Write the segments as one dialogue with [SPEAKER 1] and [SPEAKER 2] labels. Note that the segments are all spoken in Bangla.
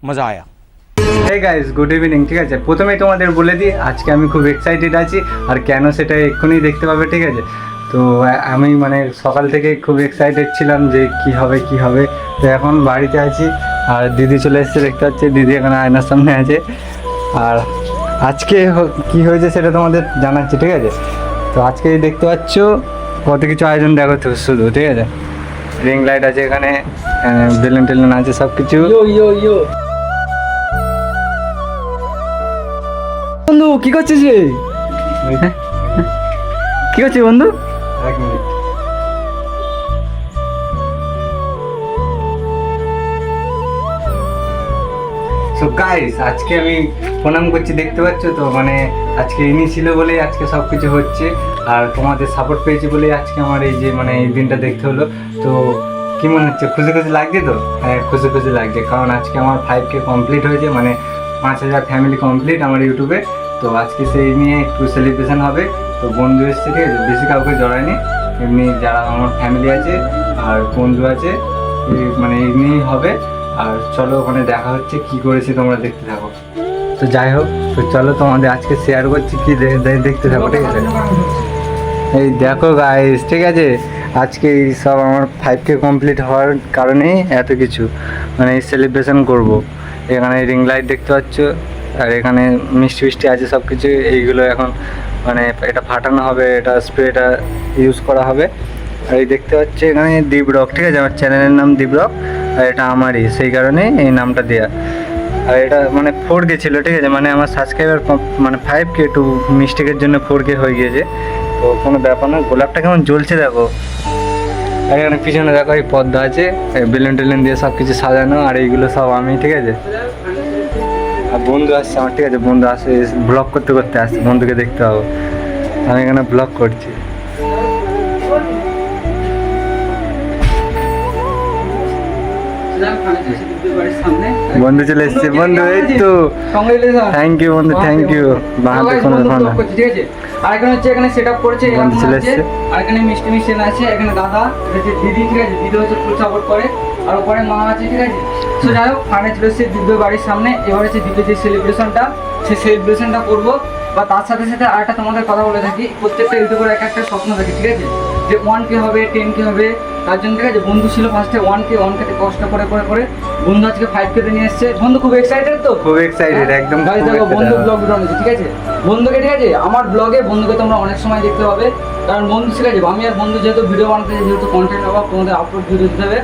[SPEAKER 1] मज़ा आया।
[SPEAKER 2] Hey guys, good evening. ঠিক আছে, প্রথমেই তোমাদের বলে দিই আজকে আমি খুব এক্সাইটেড আছি, আর কেন সেটা এক্ষুনি দেখতে পাবে। ঠিক আছে, তো আমি মানে সকাল থেকে খুব এক্সাইটেড ছিলাম যে কি হবে। তো এখন বাড়িতে আছি আর দিদি চলে এসেছে, দেখতে পাচ্ছি দিদি এখানে আয়নার সামনে আছে। আর আজকে কি হয়েছে সেটা তোমাদের জানাচ্ছি। ঠিক আছে, তো আজকে দেখতে পাচ্ছ কত কিছু আয়োজন দেখো তো শুধু। ঠিক আছে, রিং লাইট আছে এখানে, বেলুন টেলুন আছে, সব কিছু।
[SPEAKER 3] বন্ধু কি করছিস রে?
[SPEAKER 2] কি করছিস বন্ধু? এক মিনিট। সো গাইস, আজকে আমি প্রণাম করছি, দেখতে পাচ্ছ তো। মানে আজকে ইনি ছিল বলেই আজকে সব কিছু হচ্ছে, আর তোমাদের সাপোর্ট পেয়েছি বলেই আজকে আমার এই যে মানে এই দিনটা দেখতে হলো। তো কি মনে হচ্ছে, খুশি লাগছে তো? হ্যাঁ, খুশি লাগছে, কারণ আজকে আমার 5K কমপ্লিট হয়েছে, মানে 5000 ফ্যামিলি কমপ্লিট আমার ইউটিউবে। তো আজকে সেই নিয়ে একটু সেলিব্রেশন হবে। তো বন্ধু এসছে, ঠিক আছে, বেশি কাউকে জড়ায়নি, এমনি যারা আমার ফ্যামিলি আছে আর বন্ধু আছে মানে এমনিই হবে। আর চলো ওখানে দেখা হচ্ছে, কি করেছি তোমরা দেখতে থাকো। তো যাই হোক, তো চলো তোমাদের আজকে শেয়ার করছি, কি দেখতে থাকো। ঠিক আছে, এই দেখো গাইস, ঠিক আছে, আজকে এই সব আমার 5K কমপ্লিট হওয়ার কারণেই এত কিছু মানে সেলিব্রেশন করব। এখানে রিং লাইট দেখতে পাচ্ছ, আর এখানে মিষ্টি আছে সব কিছু। এইগুলো এখন মানে এটা ফাটানো হবে, এটা স্প্রেটা ইউজ করা হবে। আর এই দেখতে পাচ্ছি এখানে দীপরক, ঠিক আছে, আমার চ্যানেলের নাম দীপরক, আর এটা আমারই, সেই কারণে এই নামটা দেওয়া। আর এটা মানে 4K ছিল, ঠিক আছে, মানে আমার সাবস্ক্রাইবার মানে 5K টু মিস্টেকের জন্য 4K হয়ে গিয়েছে। তো কোনো ব্যাপার না। গোলাপটা কেমন জ্বলছে দেখো। আর এখানে পিছনে দেখো এই পর্দা আছে, বেলুন টেলুন দিয়ে সব কিছু সাজানো, আর এইগুলো সব আমি। ঠিক আছে, আর বন্ধু আসছে আমার, ঠিক আছে, বন্ধু আসে ব্লগ করতে আসছে, বন্ধুকে দেখতে হবে। আমি এখানে ব্লগ করছি। বন্ধু চলে এসছে, বন্ধু এই তো, থ্যাংক ইউ বন্ধু, থ্যাংক ইউ।
[SPEAKER 3] ঠিক আছে, আর এখানে হচ্ছে এখানে সেট আপ করেছে,
[SPEAKER 2] বন্ধু চলে এসছে।
[SPEAKER 3] আর এখানে মিষ্টি আছে, এখানে দাদা, এটা দিদি, ঠিক আছে, দিদি হচ্ছে ফুল সাপোর্ট করে, আর ওপরে মা আছে। ঠিক আছে, তো যাই হোক, ফানে চলে এসছে দিদির বাড়ির সামনে। এবার হচ্ছে দিদির যে সেলিব্রেশনটা করবো। বা তার সাথে সাথে আরেকটা তোমাদের কথা বলে থাকি, প্রত্যেকটা ইউটিউবের একটা স্বপ্ন থাকে। ঠিক আছে, যে 1K হবে, 10K হবে, তার জন্য। ঠিক আছে, বন্ধু ছিল ফার্স্টে 1K তে কষ্ট করে বন্ধু আজকে 5K তে নিয়ে এসছে। বন্ধু খুব এক্সাইটেড তো?
[SPEAKER 2] খুব এক্সাইটেড, একদম।
[SPEAKER 3] দেখো বন্ধু ব্লগ ভিডিও নিয়েছে। ঠিক আছে, বন্ধুকে, ঠিক আছে, আমার ব্লগে বন্ধুকে তোমরা অনেক সময় দেখতে পাবে, কারণ বন্ধু, ঠিক আছে, আমি আর বন্ধু যেহেতু ভিডিও বানাতে, যেহেতু কন্টেন্ট অভাব, তোমাদের আপলোড ভিডিও দিতে হবে।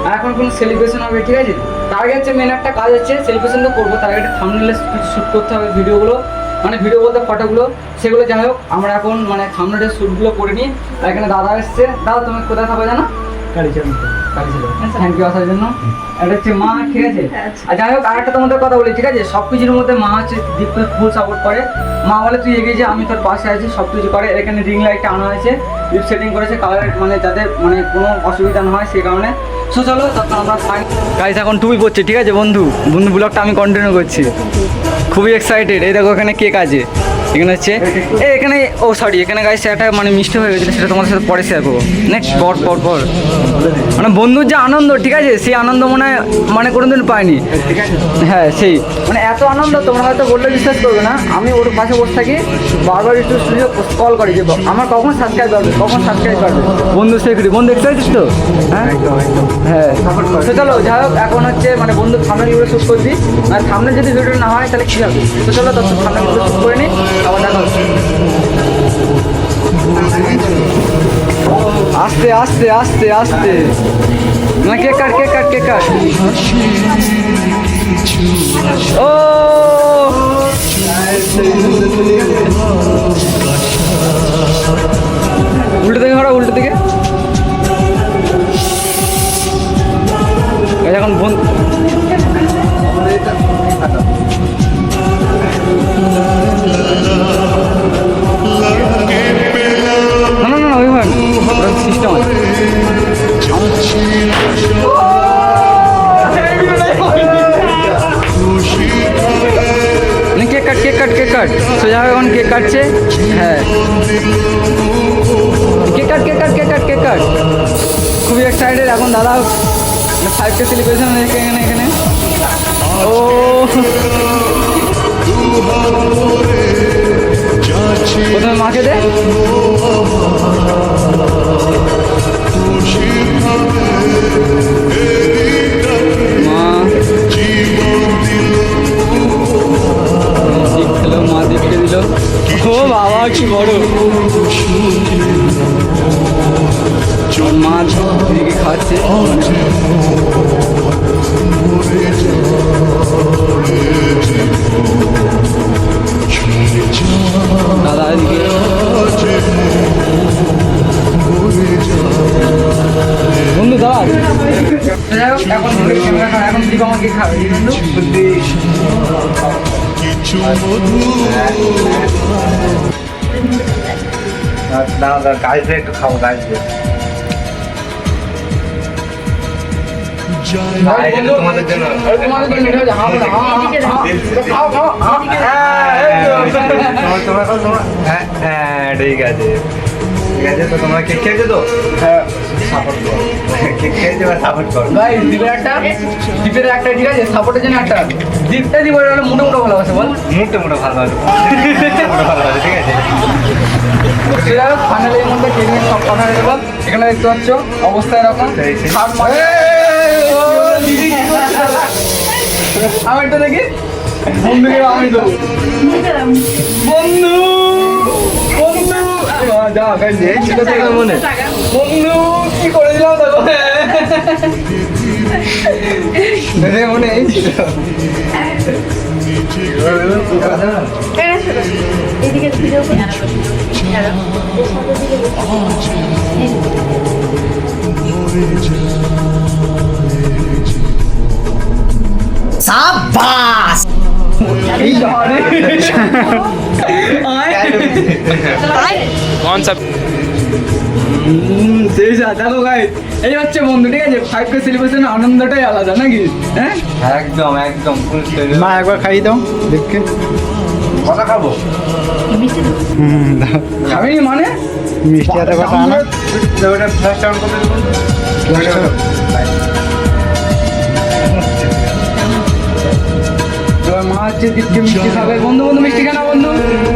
[SPEAKER 3] আর এখন কোনো সেলিব্রেশন হবে। ঠিক আছে, তার আগে হচ্ছে মেন একটা কাজ হচ্ছে, সেলিব্রেশন তো করবো, তার আগে একটা থাম্বনেল কিছু শ্যুট করতে হবে, ভিডিওগুলো, মানে ভিডিও বলতে ফটোগুলো, সেগুলো। যাই হোক, আমরা এখন মানে থাম্বনেলের শ্যুটগুলো করে নিই। আর এখানে দাদা এসছে। দাদা, তুমি কোথায় থাকবে জানো? থ্যাংক ইউ আসার জন্য। এটা হচ্ছে মা। ঠিক আছে, আর যাই হোক, আর একটা তোমাদের কথা বলি। ঠিক আছে, সব কিছুর মধ্যে মা হচ্ছে দীপকে ফুল সাপোর্ট করে। মা বলে তুই এগিয়ে যা, আমি তোর পাশে আছি, সব কিছু করে। এখানে রিং লাইটটা আনা হয়েছে, লিপ সেটিং করেছে, কালারের, মানে যাতে মানে কোনো অসুবিধা না হয় সেই কারণে। সো চলো, তখন আমরা গাইস এখন টুপি পড়ছি। ঠিক আছে বন্ধু ব্লগটা আমি কন্টিনিউ করছি, খুবই এক্সাইটেড। এই দেখো এখানে কেক আছে, এখানে হচ্ছে এখানে সরি, এখানে গাইস একটা মানে মিষ্টি হয়ে গেছিলো, সেটা তোমাদের সাথে পরে শেয়ার করবো। নেক্সট পর মানে বন্ধুর যে আনন্দ, ঠিক আছে, সেই আনন্দ মানে কোনোদিন পাইনি। হ্যাঁ, সেই মানে এত আনন্দ তোমরা হয়তো বললে বিশ্বাস করবে না। আমি ওর পাশে বসে থাকি, বারবার একটু স্টুডিও কল করি যে আমার কখন সাবস্ক্রাইব করবে। বন্ধু সেক্রেটারি, বন্ধু এক্সাইটেড তো? হ্যাঁ, তো চলো, যাই হোক, এখন হচ্ছে মানে বন্ধু থাম্বনেলগুলো শ্যুট করবি। আর থাম্বনেল যদি ভিডিও না হয় তাহলে কী হবে? তো চলো, তখন থাম্বনেলগুলো শ্যুট করে নিই, আবার দেখা হচ্ছে। আস্তে না, কেক কাট। ও উল্টো দিকে ঘোরা, উল্টো দিকে। এখন না ওই সিস্টেম আছে। কেক কাট সোজা এখন কেক কাটছে। হ্যাঁ, কেক কাট। খুবই এক্সাইটেড এখন দাদা 5K সেলিব্রেশন এখানে এখানে ও প্রথমে মাকে দে মা দীপ খেলো মা দীপকে দিল ও বাবা কি বড় মা দিদিকে খাওয়াচ্ছে দাদা এদিকে বন্ধু দাদা এখন এখন দীপ আমাকে খাবে
[SPEAKER 2] দাদা গাছ দিয়ে একটু খাবো গাছ দিয়ে তোমাদের জন্য হ্যাঁ ঠিক আছে ঠিক আছে তো তোমরা কেক খেয়েছো তো হ্যাঁ সাপোর্ট করো কেক খেয়েছো বা সাপোর্ট করো
[SPEAKER 3] ভাই দীপের একটা ঠিক আছে সাপোর্টের জন্য একটা দীপটা দিব মোটা মোটা ভালোবাসে বল
[SPEAKER 2] মুখটা মোটা ভালোবাসো ভালোবাসো ঠিক আছে
[SPEAKER 3] ফাইনালি এর মধ্যে কেক সব কথা হয়ে গেল এখানে দেখতে পাচ্ছ অবস্থা এরকম আমি একটা দেখি বন্ধুকে আমি দেবো বন্ধু বন্ধু যা ছিল থেকে মনে বন্ধু কি করে দিলাম দেখো মনে এই ছিল
[SPEAKER 1] এদিকে ভিডিও করে
[SPEAKER 4] शाबाश
[SPEAKER 3] कौन सा দেখো ভাই এই হচ্ছে বন্ধু ঠিক আছে 5K সেলিব্রেশন আনন্দটাই আলাদা নাকি হ্যাঁ
[SPEAKER 2] একদম একদম ফুল
[SPEAKER 4] মা একবার খাইয়ে দাও দেখকে
[SPEAKER 2] কথা খাবো
[SPEAKER 3] খাবি মানে
[SPEAKER 4] মিষ্টি এত কথা আনো
[SPEAKER 2] ওটা ফার্স্ট অন করতে
[SPEAKER 3] এবার মা হচ্ছে দিচ্ছে মিষ্টি খাবে বন্ধু বন্ধু মিষ্টি খানা বন্ধু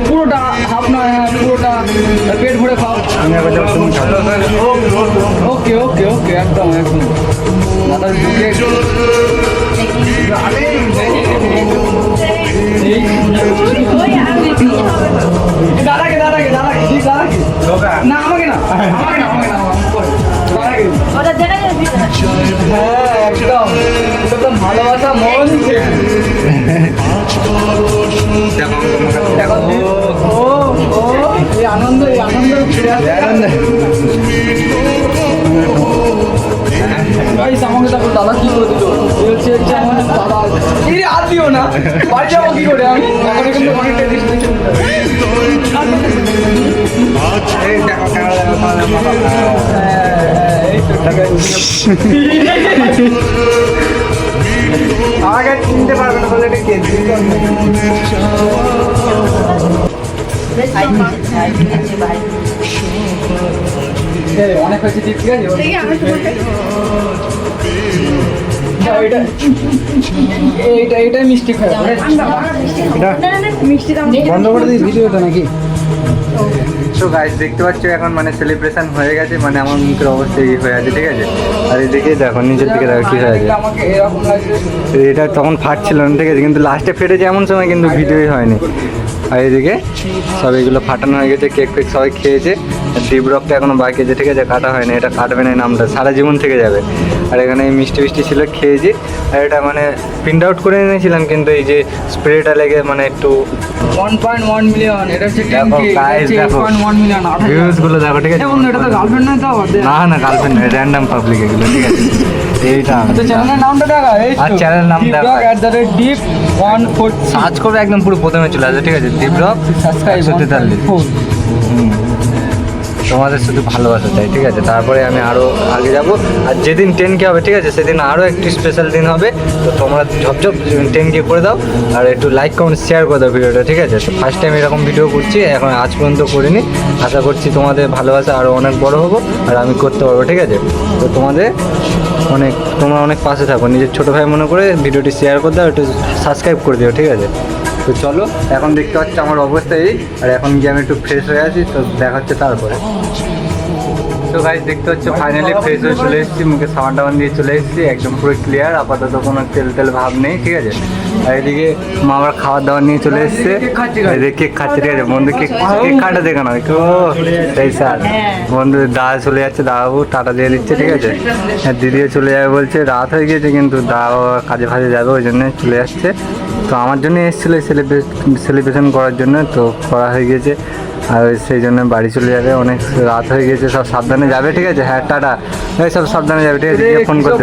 [SPEAKER 3] পুরোটা হাফ নয় হ্যাঁ পুরোটা পেট ভরে খাও
[SPEAKER 4] আমি একবার যাবো তুমি খাও
[SPEAKER 3] ওকে ওকে ওকে একদম একদম মাথার ঢুকে দাদাকে দাদাকে দাদাকে দাদাকে না আমাকে না আমাকে না আমাকে না দাদাকে
[SPEAKER 1] ওটা দেখা যাবে
[SPEAKER 3] হ্যাঁ একদম একদম ভালোবাসা মন দেখো ও ও এই আনন্দ ফিরে আসে
[SPEAKER 4] আনন্দ
[SPEAKER 3] গাইস আমাকে দেখো দাদা কি করে দিল হচ্ছে আমার দাদা এই আর দিও না বাড়ি যাবো কি করে আমি এখন কিন্তু অনেকটা ডিস্টেন্স
[SPEAKER 2] এই দেখো আমাকে চিনতে পারবে না বলে এটা কে
[SPEAKER 3] অনেক হয়েছে ঠিক আছে এইটাই মিষ্টি খায়
[SPEAKER 1] মিষ্টি দাম
[SPEAKER 4] বন্ধ করে দিই ভিডিওটা নাকি
[SPEAKER 2] তো গাইস দেখতে পাচ্ছ এখন মানে সেলিব্রেশন হয়ে গেছে মানে আমার মুখের অবস্থা এই হয়ে আছে ঠিক আছে আর এদিকে দেখো নিচের দিকে দেখো কি হয়ে আছে
[SPEAKER 3] আমাকে এরকম লাগছে
[SPEAKER 2] এটা তখন ফাটছিল না ঠিক আছে কিন্তু লাস্টে ফেটেছে এমন সময় কিন্তু ভিডিওই হয়নি আর এদিকে সব এগুলো ফাটানো হয়ে গেছে কেক ফেক সবাই খেয়েছে ডিপ রকটা এখনো বাকি আছে ঠিক আছে কাটা হয়নি এটা কাটবে না এই নামটা সারা জীবন থেকে যাবে আর এখানে এই মিষ্টি মিষ্টি ছিল খেয়েছি আর এটা মানে প্রিন্ট আউট করে এনেছিলাম কিন্তু এই যে স্প্রেটা লেগে মানে একটু
[SPEAKER 3] 1.1 মিলিয়ন এটা হচ্ছে 10K
[SPEAKER 2] guys, দেখো।
[SPEAKER 3] 1.1 মিলিয়ন
[SPEAKER 2] ভিউজ গুলো দেখো ঠিক আছে
[SPEAKER 3] বন্ধু এটা তো গার্লফ্রেন্ড নয় তো
[SPEAKER 2] না না গার্লফ্রেন্ড নয় র্যান্ডম পাবলিক এগুলো ঠিক আছে এইটা
[SPEAKER 3] তো চ্যানেলের নামটা দেখা এই
[SPEAKER 2] আর চ্যানেলের নাম দেখা।
[SPEAKER 3] deep 140
[SPEAKER 2] সার্চ করবে একদম পুরো প্রথমে চলে আসবে ঠিক আছে দীপরক
[SPEAKER 3] সাবস্ক্রাইব
[SPEAKER 2] 143 তোমাদের শুধু ভালোবাসা চাই, ঠিক আছে? তারপরে আমি আরও আগে যাব। আর যেদিন 10K হবে, ঠিক আছে, সেদিন আরও একটি স্পেশাল দিন হবে। তো তোমরা ঝপঝপ 10K করে দাও আর একটু লাইক কমেন্ট শেয়ার করে দাও ভিডিওটা, ঠিক আছে? তো ফার্স্ট টাইম এরকম ভিডিও করছি, এখন আজ পর্যন্ত করিনি। আশা করছি তোমাদের ভালোবাসা আরও অনেক বড় হবো আর আমি করতে পারবো, ঠিক আছে? তো তোমরা অনেক পাশে থাকো, নিজের ছোটো ভাই মনে করে ভিডিওটি শেয়ার করে দাও, একটু সাবস্ক্রাইব করে দিও, ঠিক আছে? তো চলো, এখন দেখতে পাচ্ছি আমার অবস্থা এই, আর এখন গিয়ে আমি একটু ফ্রেশ হয়ে আছি, তো দেখা হচ্ছে তারপরে। তো গাইস দেখতে হচ্ছে ফাইনালি ফ্রেশ হয়ে চলে এসেছি, মুখে সাবান টাবান দিয়ে চলে এসেছি, একদম পুরো ক্লিয়ার, আপাতত কোনো তেল ভাব নেই, ঠিক আছে? আর এদিকে মা আবার খাবার দাবার নিয়ে চলে এসছে, এদিকে কেক খাচ্ছে, ঠিক আছে? বন্ধু কেক কাটা দেখে না কেউ, সেই স্যার বন্ধু দাদা চলে যাচ্ছে, দাদাবু টাটা দিয়ে দিচ্ছে, ঠিক আছে? আর দিদিও চলে যাবে বলছে, রাত হয়ে গিয়েছে, কিন্তু দাদা কাজে ফাজে যাবে, ওই জন্য চলে যাচ্ছে। তো আমার জন্য এসেছিলো সেলিব্রেশন করার জন্য, তো করা হয়ে গিয়েছে, আর সেই জন্য বাড়ি চলে যাবে, অনেক রাত হয়ে গেছে, সব সাবধানে যাবে, ঠিক আছে? হ্যাঁ টাটা, এই সব সাবধানে যাবে, ঠিক আছে? ফোন করতে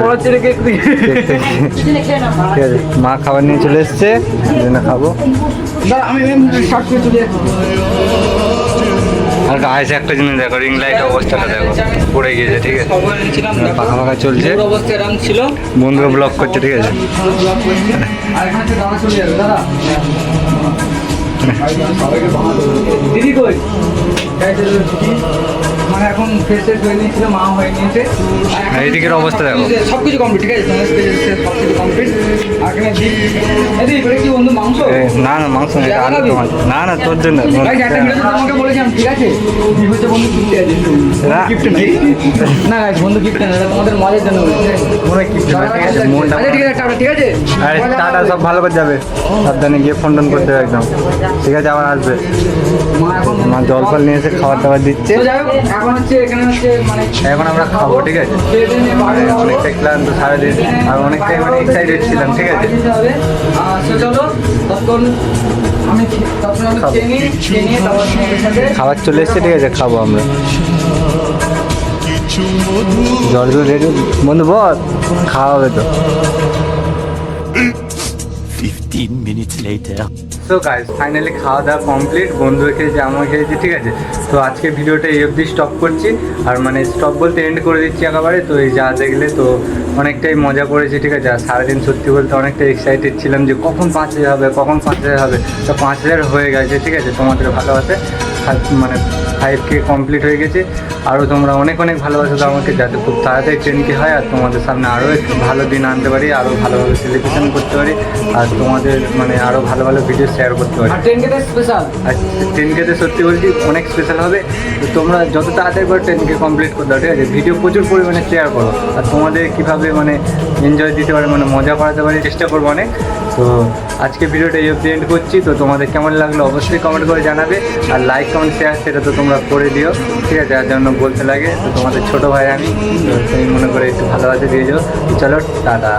[SPEAKER 2] ঠিক আছে। মা খাবার নিয়ে চলে এসছে, এই জন্য খাবো।
[SPEAKER 3] আমি স্টার্ট করে চলে যাচ্ছি।
[SPEAKER 2] আর গায়ে একটা জিনিস দেখো, রিং লাইট অবস্থাটা দেখো, পড়ে গিয়েছে, ঠিক আছে? পাখা ফাঁকা চলছে,
[SPEAKER 3] অবস্থা এরকম ছিল,
[SPEAKER 2] বন্ধুকে ব্লক করছে, ঠিক আছে?
[SPEAKER 3] আর এখানে হচ্ছে দাদা চলে যাবে, দাদা দিদি কই? মানে এখন ফেসে হয়ে নিয়েছিল, মা হয়ে নিয়েছে,
[SPEAKER 2] এইদিকের অবস্থা দেখো,
[SPEAKER 3] সব কিছু কমপ্লিট, ঠিক আছে? সব কিছু কমপ্লিট। আর এখানে দিদি করে কি বন্ধু মাংস?
[SPEAKER 2] না না মাংস নেই, আলু তোমার, না না তোর জন্য।
[SPEAKER 3] ভাই একটা ভিডিও তোমাকে বলেছিলাম, ঠিক আছে? কি হচ্ছে বন্ধু গিফট আছে, গিফট না গাইস, বন্ধু গিফট না, এটা তোমাদের মজার জন্য বলছি,
[SPEAKER 2] কোনো গিফট না, ঠিক আছে? মনটা
[SPEAKER 3] ঠিক আছে, টাটা, ঠিক আছে?
[SPEAKER 2] আরে টাটা, সব ভালো করে যাবে, সাবধানে গিয়ে ফোন টোন করতে হবে একদম, ঠিক আছে? আবার আসবে।
[SPEAKER 3] মা এখন
[SPEAKER 2] মা জল ফল নিয়ে এসে খাবার দাবার দিচ্ছে,
[SPEAKER 3] তো যাই হোক, এখন হচ্ছে এখানে হচ্ছে মানে
[SPEAKER 2] এখন আমরা খাবো, ঠিক আছে? অনেকটা ক্লান্ত সারাদিন, আর অনেকটাই মানে এক্সাইটেড ছিলাম, ঠিক আছে?
[SPEAKER 3] চলো তখন আমি খেয়ে নিয়ে তারপর তোমাদের সাথে
[SPEAKER 2] খাবার চলে এসছে, ঠিক আছে? খাবো আমরা। জল রেডি বন্ধু, বল খাওয়া হবে তো।
[SPEAKER 5] 15 minutes later.
[SPEAKER 2] So guys finally খাওয়া দাওয়া কমপ্লিট, বন্ধু খেয়েছে, আমার খেয়েছি, ঠিক আছে? তো আজকে ভিডিওটা এই অবধি স্টপ করছি, আর মানে স্টপ বলতে এন্ড করে দিচ্ছি একেবারে। তো এই যা দেখলে, তো অনেকটাই মজা করেছি, ঠিক আছে? আর সারাদিন সত্যি বলতে অনেকটা এক্সাইটেড ছিলাম যে কখন 5000 হবে, কখন 5000 হবে। তো 5000 হয়ে গেছে, ঠিক আছে? তোমাদের ভালোবাসে মানে 5K কমপ্লিট হয়ে গেছে। আরও তোমরা অনেক অনেক ভালোবাসো তো আমাকে, যাতে খুব তাড়াতাড়ি 10K হয়, আর তোমাদের সামনে আরও একটু ভালো দিন আনতে পারি, আরও ভালোভাবে সেলিব্রেশন করতে পারি, আর তোমাদের মানে আরও ভালো ভালো ভিডিও শেয়ার করতে পারি।
[SPEAKER 3] আর 10K তে স্পেশাল,
[SPEAKER 2] আর 10K তে সত্যি বলছি অনেক স্পেশাল হবে। তো তোমরা যত তাড়াতাড়ি করে 10K কমপ্লিট করে দাও, ঠিক আছে? ভিডিও প্রচুর পরিমাণে শেয়ার করো, আর তোমাদের কীভাবে মানে এনজয় দিতে পারে, মানে মজা করাতে পারি, চেষ্টা করবো অনেক। তো আজকে ভিডিওটা এই অবধি এন্ড করছি। তো তোমাদের কেমন লাগলো অবশ্যই কমেন্ট করে জানাবে, আর লাইক কমেন্ট শেয়ার সেটা তো তোমরা করে দিও, ঠিক আছে? যার জন্য বলতে লাগে, তো তোমাদের ছোটো ভাই আমি, তো সেই মনে করে একটু ভালোবাসা দিয়ে যাও। চলো টাটা।